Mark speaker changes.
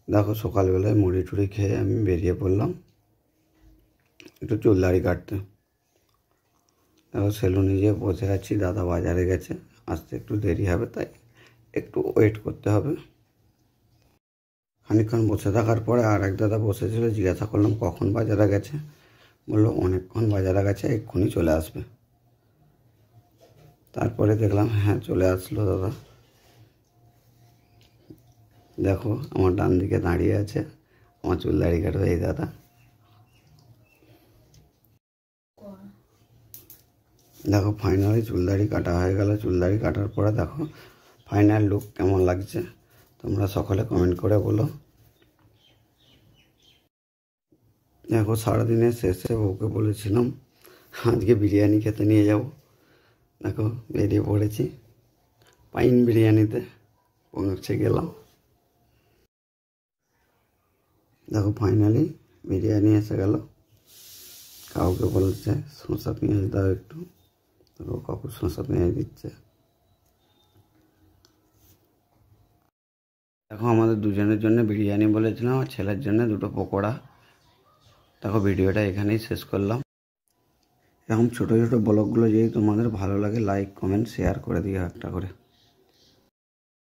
Speaker 1: দেখো সকালবেলায় মুড়ি টুড়ি খেয়ে আমি বেরিয়ে পড়লাম একটু চুল দাড়ি কাটতে। দেখো সেলুনে গিয়ে বসে আছি, দাদা বাজারে গেছে, আসতে একটু দেরি হবে, তাই একটু ওয়েট করতে হবে। খানিকক্ষণ বসে থাকার পরে আর এক দাদা বসেছিল, জিজ্ঞাসা করলাম কখন বাজারে গেছে, বললো অনেকক্ষণ বাজারে গেছে, এক্ষুনি চলে আসবে। তারপরে দেখলাম হ্যাঁ চলে আসলো দাদা। দেখো আমার ডান দিকে দাঁড়িয়ে আছে আমার চুল দাড়ি কাটবে এই দাদা। দেখো ফাইনালি চুল দাড়ি কাটা হয়ে গেল। চুল দাড়ি কাটার পরে দেখো ফাইনাল লুক কেমন লাগছে তোমরা সকলে কমেন্ট করে বলো। দেখো সারাদিনের শেষে বউকে বলেছিলাম আজকে বিরিয়ানি খেতে নিয়ে যাব। দেখো বেরিয়ে পড়েছি পাইন বিরিয়ানিতে, পৌঁছে গেলাম। দেখো ফাইনালি বিরিয়ানি এসে গেল। কাউকে বলছে শসা পেঁয়াজ দাও একটু, দেখো কাকু শসা পেঁয়াজ দিচ্ছে। দেখো আমাদের দুজনের জন্য বিরিয়ানি বলেছিলাম আর ছেলের জন্য দুটো পকোড়া। দেখো ভিডিওটা এখানেই শেষ করলাম। এরকম ছোটো ছোটো ব্লগগুলো যদি তোমাদের ভালো লাগে লাইক কমেন্ট শেয়ার করে দিও একটা করে।